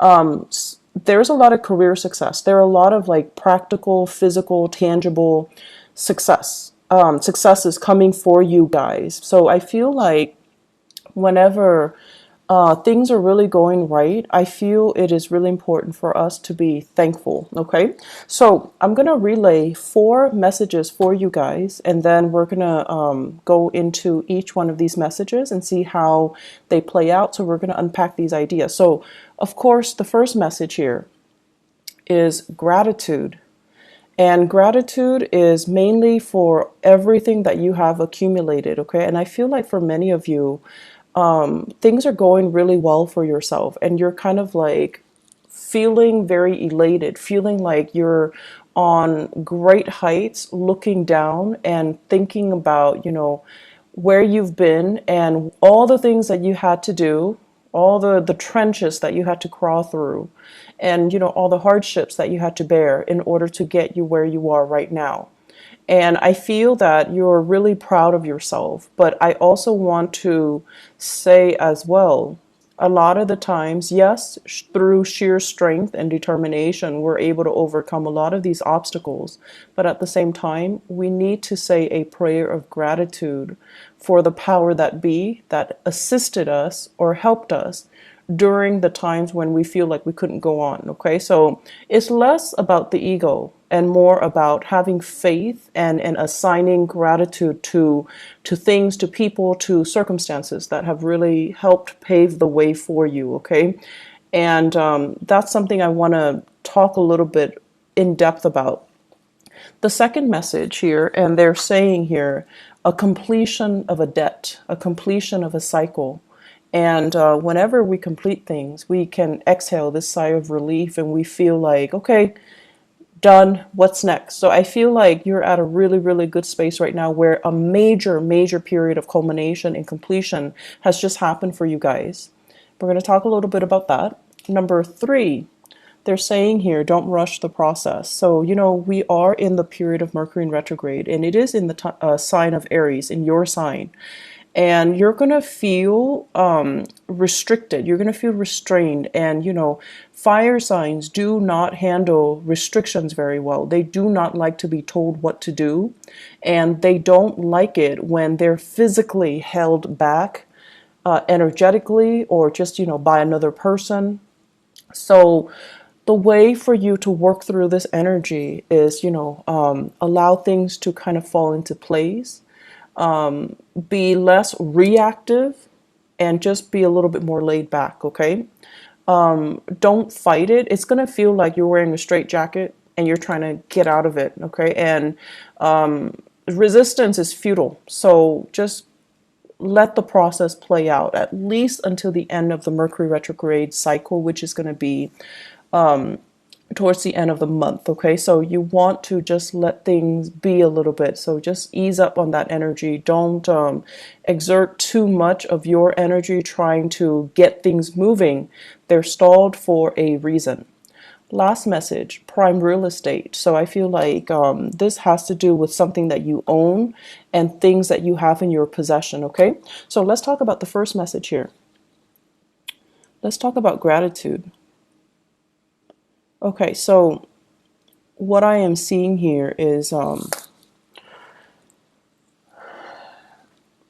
There's a lot of career success. There are a lot of like practical, physical, tangible successes coming for you guys. So I feel like whenever things are really going right, I feel it is really important for us to be thankful. Okay, so I'm gonna relay 4 messages for you guys, and then we're gonna go into each one of these messages and see how they play out. So we're gonna unpack these ideas. So, of course, the first message here is gratitude. And gratitude is mainly for everything that you have accumulated, okay? And I feel like for many of you, things are going really well for yourself, and you're kind of like feeling very elated, feeling like you're on great heights, looking down and thinking about, where you've been and all the things that you had to do, all the trenches that you had to crawl through, and, all the hardships that you had to bear in order to get you where you are right now. And I feel that you're really proud of yourself. But I also want to say as well, a lot of the times, yes, through sheer strength and determination, we're able to overcome a lot of these obstacles. But at the same time, we need to say a prayer of gratitude for the power that be that assisted us or helped us during the times when we feel like we couldn't go on. Okay, so it's less about the ego and more about having faith and assigning gratitude to things, to people, to circumstances that have really helped pave the way for you. Okay, and that's something I want to talk a little bit in depth about. The second message here, and they're saying here, a completion of a debt, a completion of a cycle. And whenever we complete things, we can exhale this sigh of relief and we feel like, okay, done, what's next? So I feel like you're at a really, really good space right now where a major, major period of culmination and completion has just happened for you guys. We're going to talk a little bit about that. Number 3, they're saying here, don't rush the process. So, we are in the period of Mercury in retrograde, and it is in the sign of Aries, in your sign. And you're going to feel restricted. You're going to feel restrained. And, fire signs do not handle restrictions very well. They do not like to be told what to do. And they don't like it when they're physically held back energetically or just, by another person. So the way for you to work through this energy is, allow things to kind of fall into place, be less reactive, and just be a little bit more laid back, okay? Don't fight it. It's going to feel like you're wearing a straitjacket and you're trying to get out of it, okay? And resistance is futile. So just let the process play out at least until the end of the Mercury retrograde cycle, which is going to be towards the end of the month. Okay, so you want to just let things be a little bit. So just ease up on that energy. Don't exert too much of your energy trying to get things moving. They're stalled for a reason. Last message, prime real estate. So I feel like this has to do with something that you own and things that you have in your possession. Okay, so let's talk about the first message here. Let's talk about gratitude. Okay, so what I am seeing here is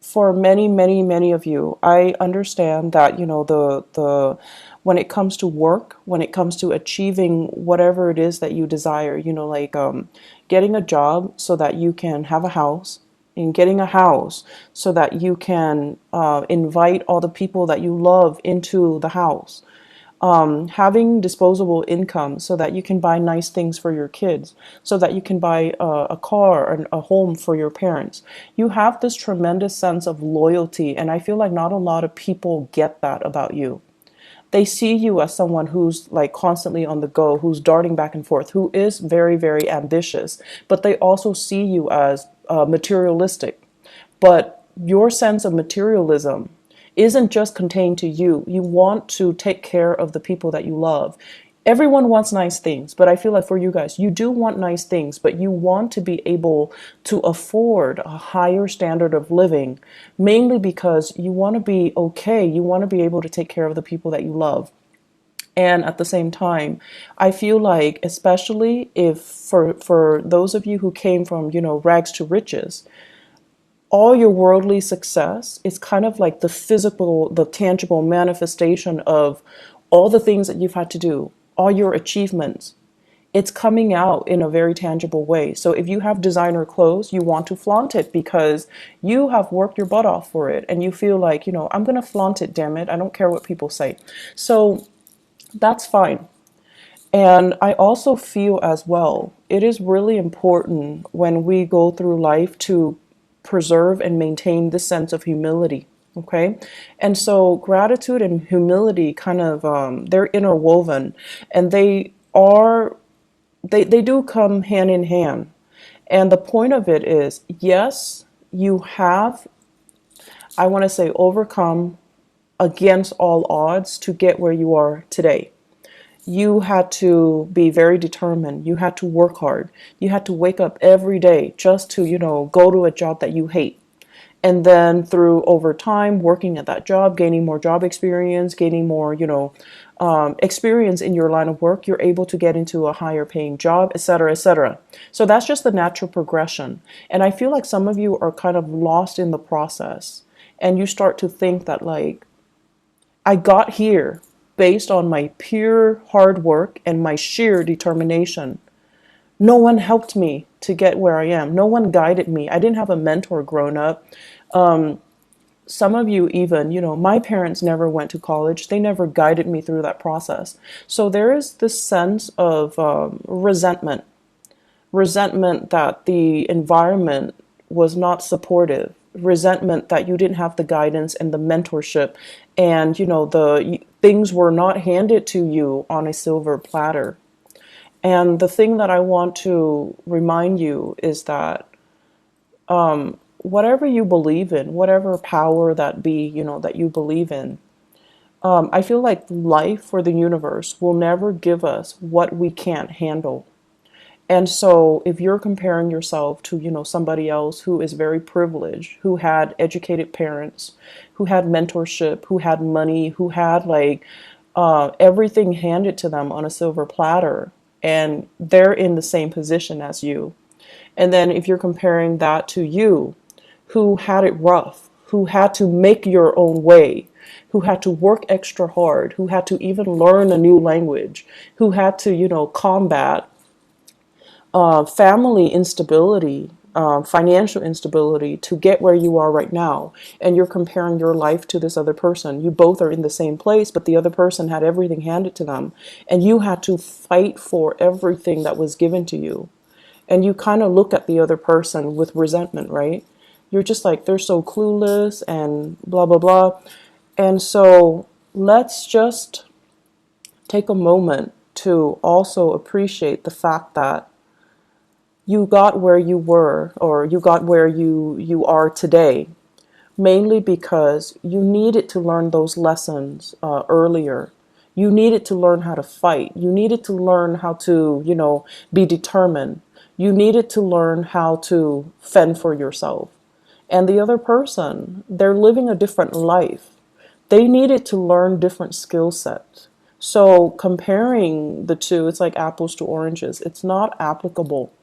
for many, many, many of you, I understand that, the when it comes to work, when it comes to achieving whatever it is that you desire, like getting a job so that you can have a house, and getting a house so that you can invite all the people that you love into the house. Having disposable income so that you can buy nice things for your kids, so that you can buy a car and a home for your parents. You have this tremendous sense of loyalty, and I feel like not a lot of people get that about you. They see you as someone who's like constantly on the go, who's darting back and forth, who is very, very ambitious, but they also see you as materialistic. But your sense of materialism isn't just contained to you. You want to take care of the people that you love. Everyone wants nice things, but I feel like for you guys, you do want nice things, but you want to be able to afford a higher standard of living, mainly because you want to be okay. You want to be able to take care of the people that you love. And at the same time, I feel like, especially if for those of you who came from, rags to riches, all your worldly success is kind of like the physical, the tangible manifestation of all the things that you've had to do, all your achievements. It's coming out in a very tangible way. So if you have designer clothes, you want to flaunt it because you have worked your butt off for it and you feel like, I'm going to flaunt it, damn it. I don't care what people say. So that's fine. And I also feel as well, it is really important when we go through life to preserve and maintain this sense of humility. Okay. And so gratitude and humility kind of, they're interwoven, and they do come hand in hand. And the point of it is, yes, you have, I want to say, overcome against all odds to get where you are today. You had to be very determined. You had to work hard. You had to wake up every day just to, go to a job that you hate. And then through over time, working at that job, gaining more job experience, gaining more, experience in your line of work, you're able to get into a higher paying job, et cetera, et cetera. So that's just the natural progression. And I feel like some of you are kind of lost in the process. And you start to think that, like, I got here based on my pure hard work and my sheer determination. No one helped me to get where I am. No one guided me. I didn't have a mentor growing up. Some of you even, my parents never went to college. They never guided me through that process. So there is this sense of resentment that the environment was not supportive, resentment that you didn't have the guidance and the mentorship, and the things were not handed to you on a silver platter. And the thing that I want to remind you is that whatever you believe in, whatever power that be, that you believe in, I feel like life or the universe will never give us what we can't handle. And so if you're comparing yourself to, somebody else who is very privileged, who had educated parents, who had mentorship, who had money, who had everything handed to them on a silver platter, and they're in the same position as you. And then if you're comparing that to you, who had it rough, who had to make your own way, who had to work extra hard, who had to even learn a new language, who had to, combat family instability, financial instability to get where you are right now. And you're comparing your life to this other person. You both are in the same place, but the other person had everything handed to them. And you had to fight for everything that was given to you. And you kind of look at the other person with resentment, right? You're just like, they're so clueless and blah, blah, blah. And so let's just take a moment to also appreciate the fact that you got where you were, or you got where you are today, mainly because you needed to learn those lessons earlier. You needed to learn how to fight. You needed to learn how to, be determined. You needed to learn how to fend for yourself. And the other person, they're living a different life. They needed to learn different skill sets. So comparing the two, it's like apples to oranges. It's not applicable.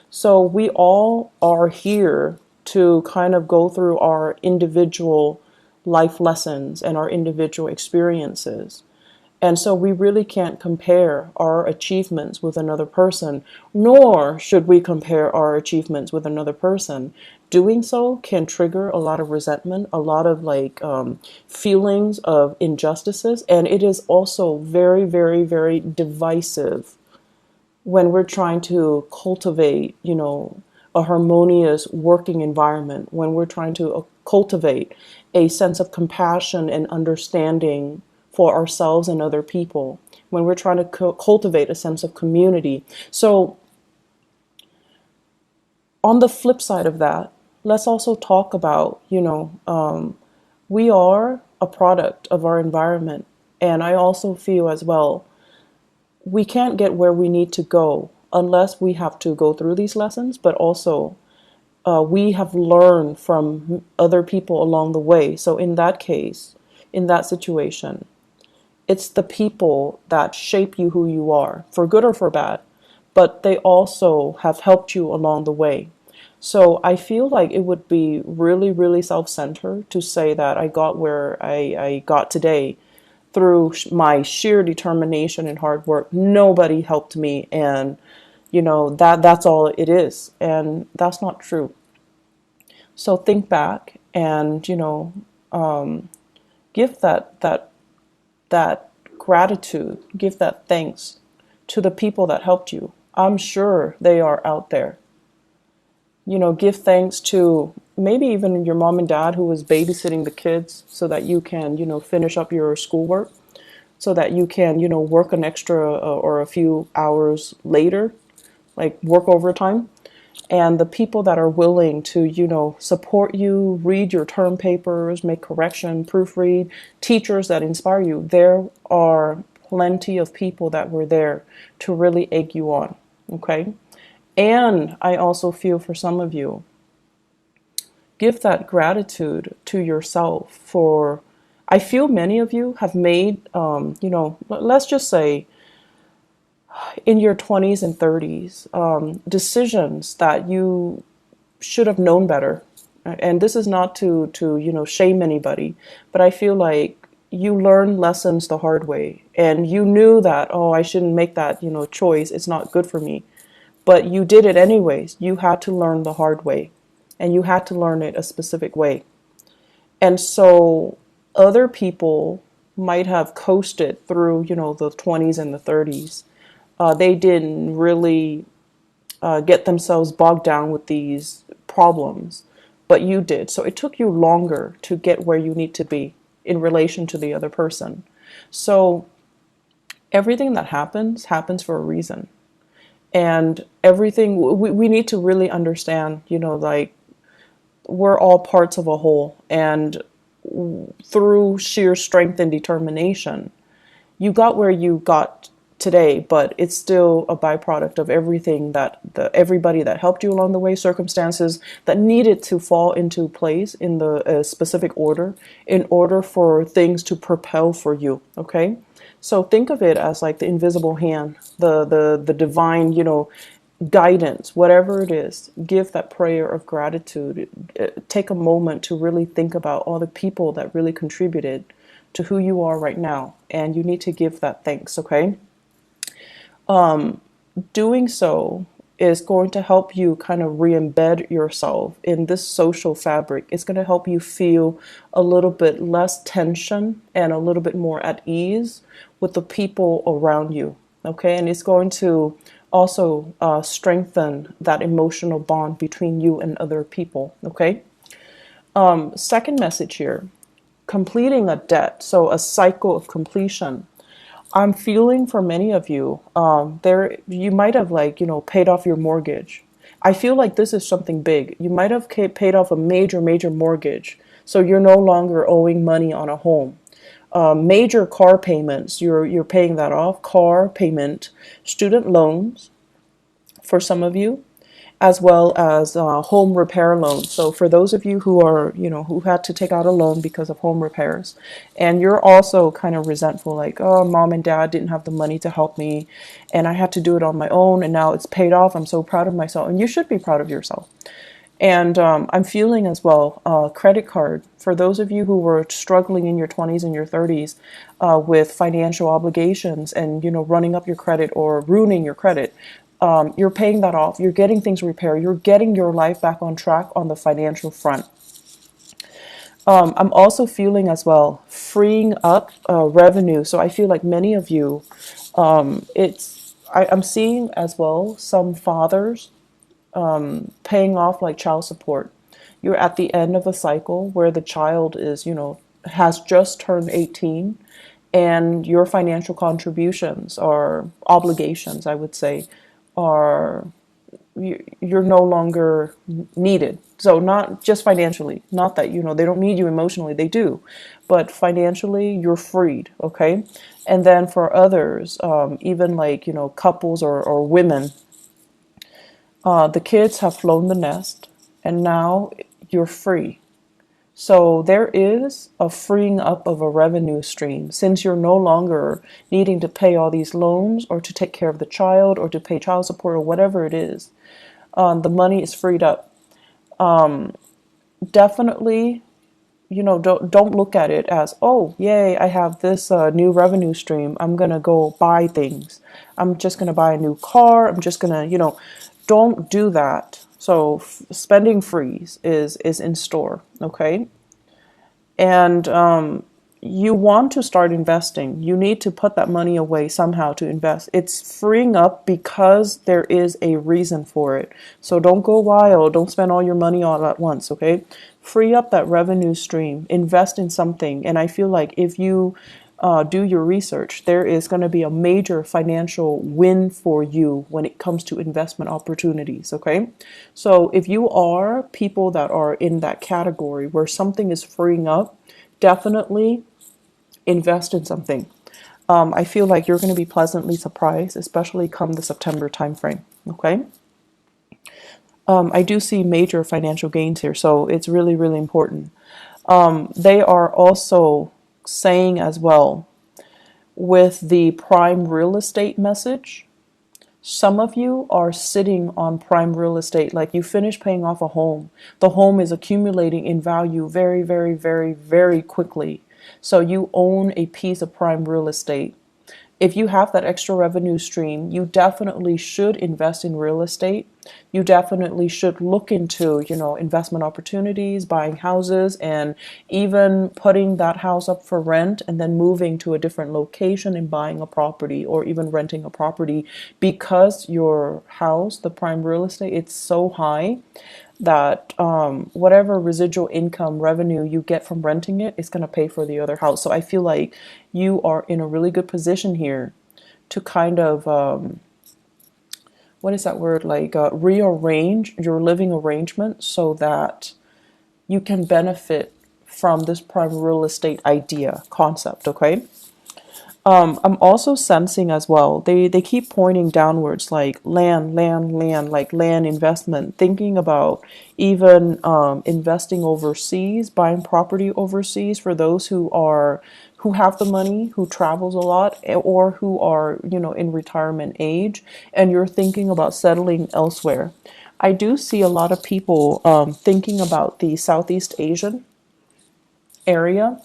So we all are here to kind of go through our individual life lessons and our individual experiences. And so we really can't compare our achievements with another person, nor should we compare our achievements with another person. Doing so can trigger a lot of resentment, a lot of feelings of injustices, and it is also very, very, very divisive when we're trying to cultivate, a harmonious working environment, when we're trying to cultivate a sense of compassion and understanding for ourselves and other people, when we're trying to cultivate a sense of community. So on the flip side of that, let's also talk about, we are a product of our environment. And I also feel as well, we can't get where we need to go unless we have to go through these lessons, but also we have learned from other people along the way. So in that case, in that situation, It's the people that shape you who you are, for good or for bad, but they also have helped you along the way. So I feel like it would be really, really self-centered to say that I got where I got today through my sheer determination and hard work. Nobody helped me, and that's all it is, and that's not true. So think back and give that gratitude, give that thanks to the people that helped you. I'm sure they are out there. Give thanks to maybe even your mom and dad who was babysitting the kids so that you can, finish up your schoolwork, so that you can, work an extra or a few hours later, like work overtime. And the people that are willing to, support you, read your term papers, make correction, proofread, teachers that inspire you. There are plenty of people that were there to really egg you on. Okay. And I also feel for some of you, give that gratitude to yourself for, I feel many of you have made, let's just say in your 20s and 30s, decisions that you should have known better. And this is not to shame anybody, but I feel like you learn lessons the hard way, and you knew that, oh, I shouldn't make that choice, it's not good for me, but you did it anyways. You had to learn the hard way, and you had to learn it a specific way. And so other people might have coasted through the 20s and the 30s. They didn't really get themselves bogged down with these problems, but you did. So it took you longer to get where you need to be in relation to the other person. So everything that happens for a reason. And everything, we need to really understand, like, we're all parts of a whole. And through sheer strength and determination, you got where you got today, but it's still a byproduct of everything that everybody that helped you along the way, circumstances that needed to fall into place in the specific order in order for things to propel for you. Okay, so think of it as like the invisible hand, the divine, guidance, whatever it is. Give that prayer of gratitude. Take a moment to really think about all the people that really contributed to who you are right now, and you need to give that thanks. Okay, doing so is going to help you kind of re-embed yourself in this social fabric. It's going to help you feel a little bit less tension and a little bit more at ease with the people around you. Okay, and it's going to also strengthen that emotional bond between you and other people. Okay, second message here, completing a debt, so a cycle of completion. I'm feeling for many of you, there you might have, like, paid off your mortgage. I feel like this is something big. You might have paid off a major mortgage, so you're no longer owing money on a home. Major car payments, you're paying that off. Car payment, student loans for some of you, as well as home repair loans. So for those of you who are, who had to take out a loan because of home repairs, and you're also kind of resentful, like, oh, mom and dad didn't have the money to help me, and I had to do it on my own, and now it's paid off. I'm so proud of myself, and you should be proud of yourself. And I'm feeling as well, credit card. For those of you who were struggling in your 20s and your 30s with financial obligations and, running up your credit or ruining your credit, you're paying that off. You're getting things repaired. You're getting your life back on track on the financial front. I'm also feeling as well freeing up revenue. So I feel like many of you, I'm seeing as well some fathers paying off like child support. You're at the end of a cycle where the child is, has just turned 18, and your financial contributions or obligations, I would say, are you're no longer needed. So not just financially, not that, they don't need you emotionally, they do, but financially you're freed. Okay. And then for others, even like, couples or women, the kids have flown the nest, and now you're free. So there is a freeing up of a revenue stream since you're no longer needing to pay all these loans or to take care of the child or to pay child support or whatever it is. The money is freed up. Definitely, don't look at it as, oh yay, I have this new revenue stream, I'm gonna go buy things, I'm just gonna buy a new car, I'm just gonna, don't do that. So spending freeze is in store, okay? And you want to start investing. You need to put that money away somehow to invest. It's freeing up because there is a reason for it. So don't go wild. Don't spend all your money all at once, okay? Free up that revenue stream. Invest in something. And I feel like if you do your research, there is going to be a major financial win for you when it comes to investment opportunities. Okay. So if you are people that are in that category where something is freeing up, definitely invest in something. I feel like you're going to be pleasantly surprised, especially come the September timeframe. Okay. I do see major financial gains here, so it's really, really important. They are also saying as well with the prime real estate message. Some of you are sitting on prime real estate, like you finish paying off a home. The home is accumulating in value very, very, very, very quickly. So you own a piece of prime real estate. If you have that extra revenue stream, you definitely should invest in real estate. You definitely should look into, investment opportunities, buying houses, and even putting that house up for rent and then moving to a different location and buying a property or even renting a property because your house, the prime real estate, it's so high that whatever residual income revenue you get from renting it is going to pay for the other house. So I feel like you are in a really good position here to kind of, what is that word, like rearrange your living arrangement so that you can benefit from this prime real estate idea concept, okay? I'm also sensing as well, they keep pointing downwards like land, land, land, like land investment, thinking about even investing overseas, buying property overseas for those who have the money, who travels a lot, or who are, in retirement age, and you're thinking about settling elsewhere. I do see a lot of people thinking about the Southeast Asian area.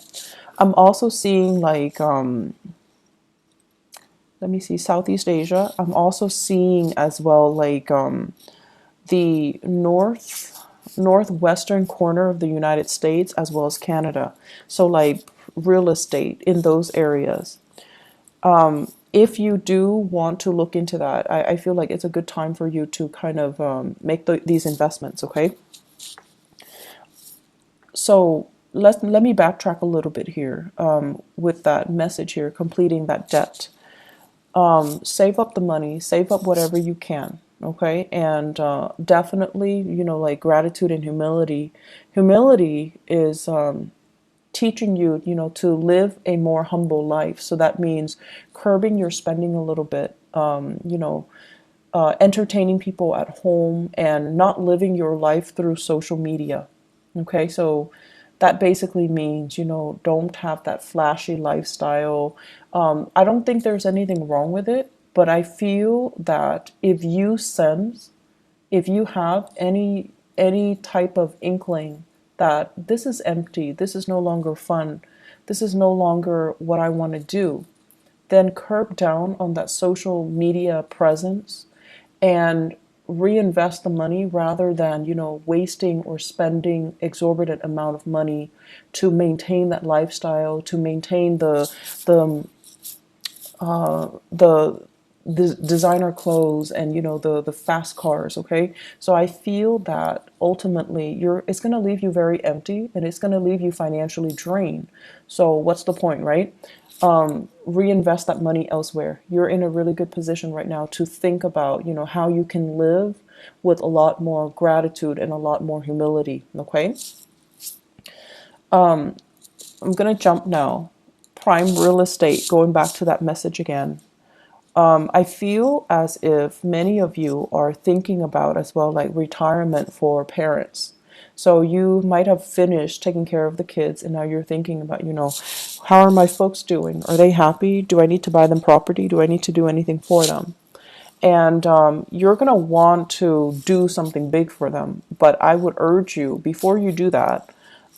I'm also seeing like let me see, Southeast Asia. I'm also seeing as well like the northwestern corner of the United States as well as Canada. So like real estate in those areas. If you do want to look into that, I feel like it's a good time for you to kind of make these investments. Okay. So let me backtrack a little bit here with that message here, completing that debt. Save up the money, save up whatever you can, okay? And definitely, like gratitude and humility. Humility is teaching you, to live a more humble life. So that means curbing your spending a little bit, entertaining people at home and not living your life through social media. Okay, so that basically means, don't have that flashy lifestyle. I don't think there's anything wrong with it, but I feel that if you have any type of inkling that this is empty, this is no longer fun, this is no longer what I want to do, then curb down on that social media presence and reinvest the money rather than wasting or spending exorbitant amount of money to maintain that lifestyle, to maintain the the the designer clothes and the fast cars. Okay, so I feel that ultimately it's going to leave you very empty and it's going to leave you financially drained. So what's the point, right? Reinvest that money elsewhere. You're in a really good position right now to think about how you can live with a lot more gratitude and a lot more humility. Okay, I'm going to jump now. Prime real estate, going back to that message again. I feel as if many of you are thinking about as well, like retirement for parents. So you might have finished taking care of the kids and now you're thinking about, how are my folks doing? Are they happy? Do I need to buy them property? Do I need to do anything for them? And you're going to want to do something big for them. But I would urge you, before you do that,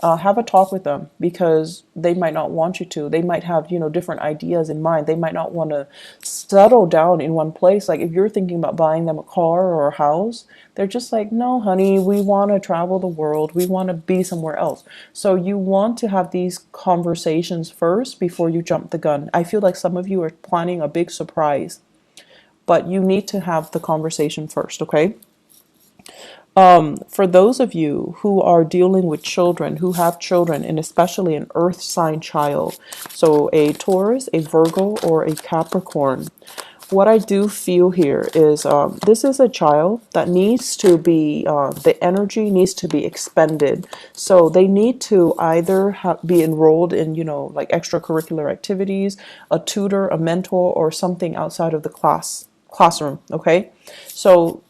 have a talk with them, because they might not want you to. They might have, different ideas in mind. They might not want to settle down in one place. Like if you're thinking about buying them a car or a house, they're just like, no, honey, we want to travel the world. We want to be somewhere else. So you want to have these conversations first before you jump the gun. I feel like some of you are planning a big surprise, but you need to have the conversation first, okay? For those of you who are dealing with children, who have children, and especially an earth sign child, so a Taurus, a Virgo, or a Capricorn, what I do feel here is this is a child that needs to be, the energy needs to be expended. So they need to either be enrolled in, like extracurricular activities, a tutor, a mentor, or something outside of the classroom, okay? So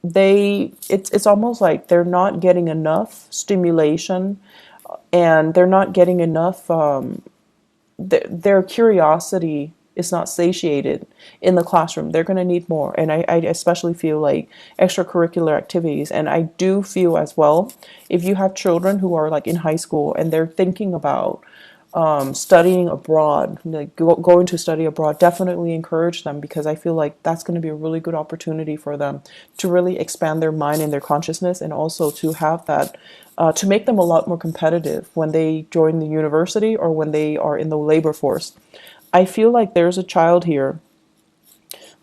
it's almost like they're not getting enough stimulation, and they're not getting enough their curiosity is not satiated in the classroom. They're going to need more. And I especially feel like extracurricular activities. And I do feel as well, if you have children who are like in high school and they're thinking about studying abroad, like going to study abroad, definitely encourage them, because I feel like that's going to be a really good opportunity for them to really expand their mind and their consciousness, and also to have that, to make them a lot more competitive when they join the university or when they are in the labor force. I feel like there's a child here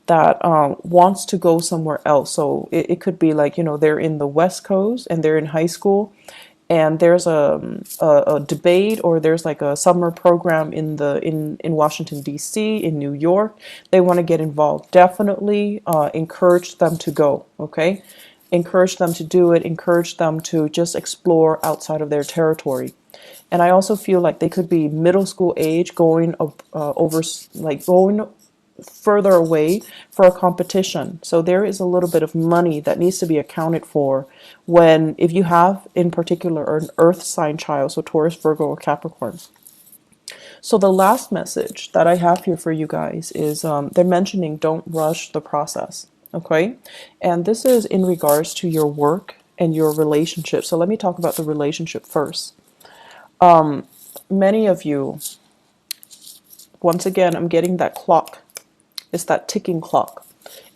that wants to go somewhere else. So it could be like, they're in the West Coast and they're in high school, and there's a debate, or there's like a summer program in Washington D.C., in New York. They want to get involved. Definitely encourage them to go. Okay, encourage them to do it. Encourage them to just explore outside of their territory. And I also feel like they could be middle school age, going over, like going further away for a competition. So there is a little bit of money that needs to be accounted for when, if you have in particular an earth sign child, so Taurus, Virgo, or Capricorn. So the last message that I have here for you guys is they're mentioning don't rush the process. Okay. And this is in regards to your work and your relationship. So let me talk about the relationship first. Many of you, once again, I'm getting that clock. It's that ticking clock.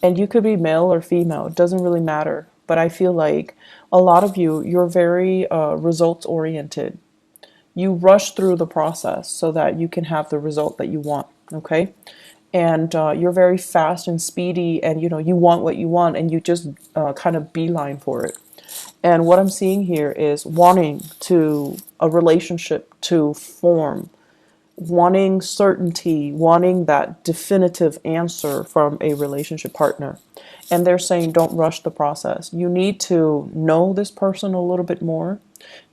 And you could be male or female, it doesn't really matter. But I feel like a lot of you, you're very results oriented. You rush through the process so that you can have the result that you want, okay? And you're very fast and speedy, and you want what you want, and you just kind of beeline for it. And what I'm seeing here is wanting to a relationship to form, wanting certainty, wanting that definitive answer from a relationship partner. And they're saying don't rush the process. You need to know this person a little bit more.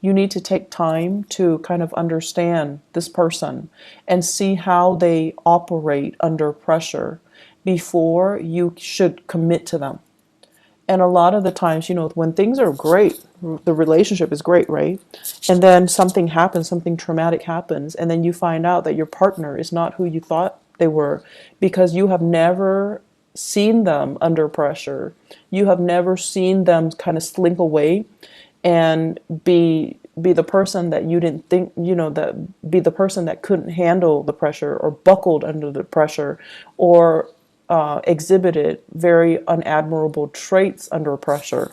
You need to take time to kind of understand this person and see how they operate under pressure before you should commit to them. And a lot of the times, when things are great, the relationship is great, right? And then something happens, something traumatic happens, and then you find out that your partner is not who you thought they were, because you have never seen them under pressure. You have never seen them kind of slink away and be the person that you didn't think, that be the person that couldn't handle the pressure, or buckled under the pressure, or exhibited very unadmirable traits under pressure.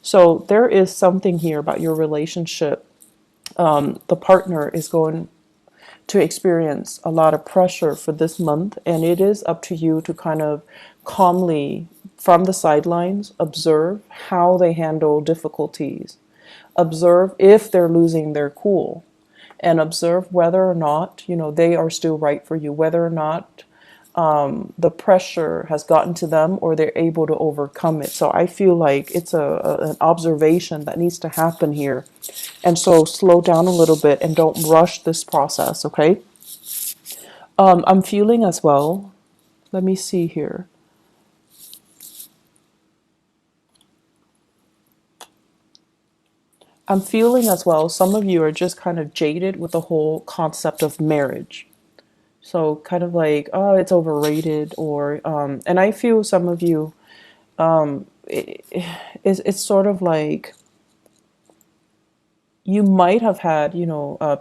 So there is something here about your relationship. The partner is going to experience a lot of pressure for this month, and it is up to you to kind of calmly, from the sidelines, observe how they handle difficulties. Observe if they're losing their cool, and observe whether or not, they are still right for you, whether or not the pressure has gotten to them, or they're able to overcome it. So I feel like it's an observation that needs to happen here. And so slow down a little bit and don't rush this process, okay? I'm feeling as well, let me see here. I'm feeling as well, some of you are just kind of jaded with the whole concept of marriage. So kind of like, oh, it's overrated, or and I feel some of you, it's sort of like you might have had,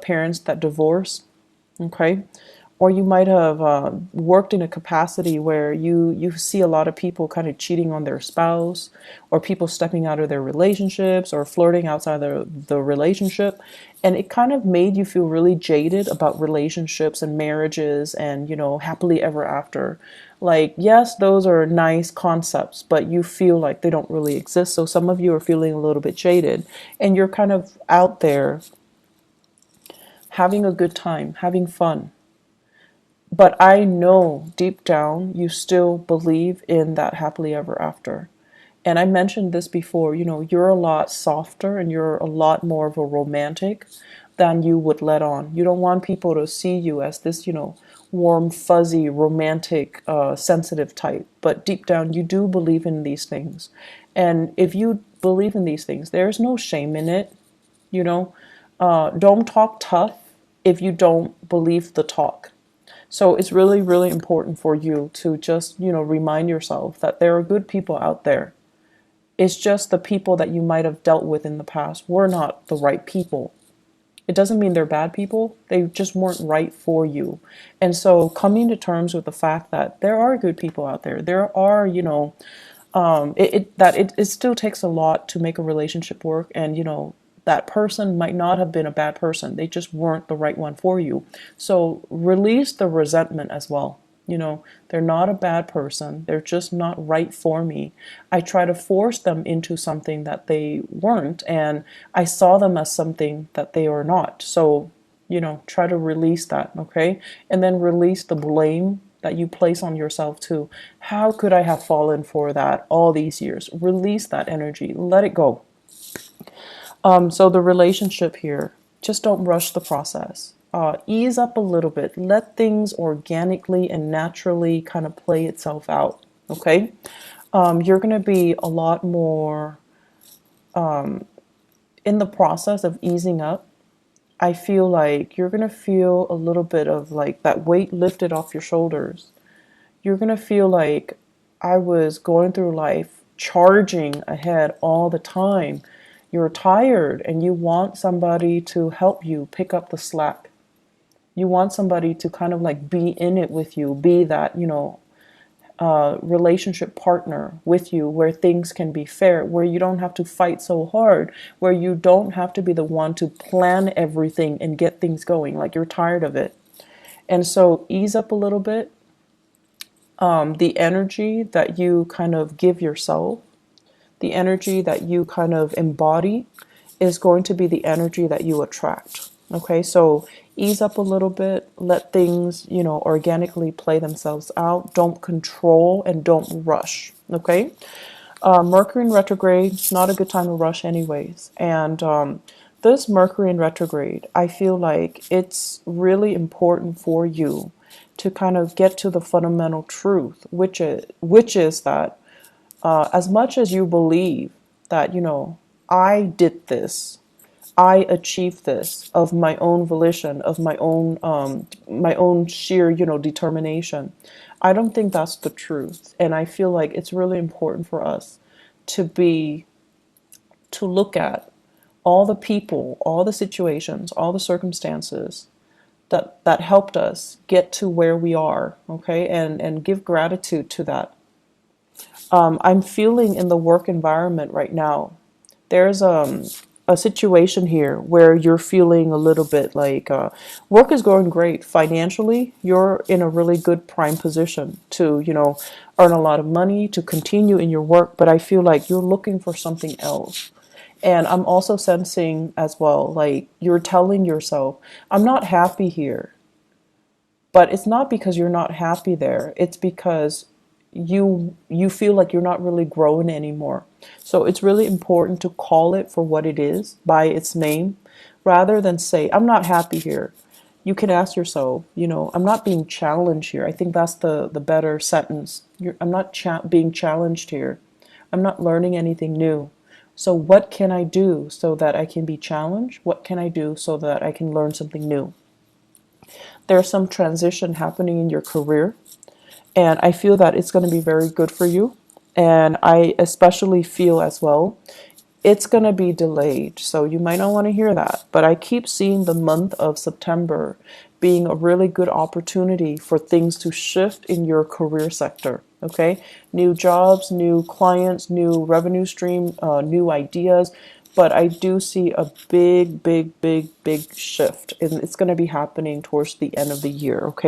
parents that divorced, okay, or you might have worked in a capacity where you see a lot of people kind of cheating on their spouse, or people stepping out of their relationships or flirting outside the relationship, and it kind of made you feel really jaded about relationships and marriages and happily ever after. Like, yes, those are nice concepts, but you feel like they don't really exist. So some of you are feeling a little bit jaded, and you're kind of out there having a good time, having fun. But I know deep down you still believe in that happily ever after. And I mentioned this before, you're a lot softer and you're a lot more of a romantic than you would let on. You don't want people to see you as this, warm, fuzzy, romantic, sensitive type. But deep down, you do believe in these things. And if you believe in these things, there's no shame in it. You know, don't talk tough if you don't believe the talk. So it's really, really important for you to just, remind yourself that there are good people out there. It's just the people that you might have dealt with in the past were not the right people. It doesn't mean they're bad people. They just weren't right for you. And so coming to terms with the fact that there are good people out there. There are, it still takes a lot to make a relationship work, and that person might not have been a bad person, they just weren't the right one for you. So release the resentment as well. They're not a bad person, they're just not right for me. I try to force them into something that they weren't, and I saw them as something that they are not. So try to release that, okay? And then release the blame that you place on yourself too. How could I have fallen for that all these years? Release that energy, let it go. So the relationship here, just don't rush the process. Ease up a little bit. Let things organically and naturally kind of play itself out. Okay? You're going to be a lot more in the process of easing up. I feel like you're going to feel a little bit of like that weight lifted off your shoulders. You're going to feel like I was going through life charging ahead all the time. You're tired and you want somebody to help you pick up the slack. You want somebody to kind of like be in it with you, be that, relationship partner with you, where things can be fair, where you don't have to fight so hard, where you don't have to be the one to plan everything and get things going. Like, you're tired of it. And so ease up a little bit. The energy that you kind of give yourself, the energy that you kind of embody, is going to be the energy that you attract. Okay, so ease up a little bit, let things, organically play themselves out. Don't control and don't rush. Okay, Mercury in retrograde, not a good time to rush, anyways. And this Mercury in retrograde, I feel like it's really important for you to kind of get to the fundamental truth, which is that as much as you believe that, I did this, I achieved this of my own volition, of my own sheer, determination. I don't think that's the truth, and I feel like it's really important for us to be to look at all the people, all the situations, all the circumstances that helped us get to where we are, okay, and give gratitude to that. I'm feeling in the work environment right now, there's a situation here where you're feeling a little bit like work is going great financially. You're in a really good prime position to, earn a lot of money, to continue in your work, but I feel like you're looking for something else. And I'm also sensing as well, like, you're telling yourself, I'm not happy here. But it's not because you're not happy there. It's because you feel like you're not really growing anymore. So it's really important to call it for what it is, by its name, rather than say, I'm not happy here. You can ask yourself, I'm not being challenged here. I think that's the better sentence. I'm not being challenged here. I'm not learning anything new. So what can I do so that I can be challenged? What can I do so that I can learn something new? There's some transition happening in your career, and I feel that it's going to be very good for you. And I especially feel as well it's going to be delayed. So you might not want to hear that. But I keep seeing the month of September being a really good opportunity for things to shift in your career sector. Okay. New jobs, new clients, new revenue stream, new ideas. But I do see a big shift. And it's going to be happening towards the end of the year. Okay.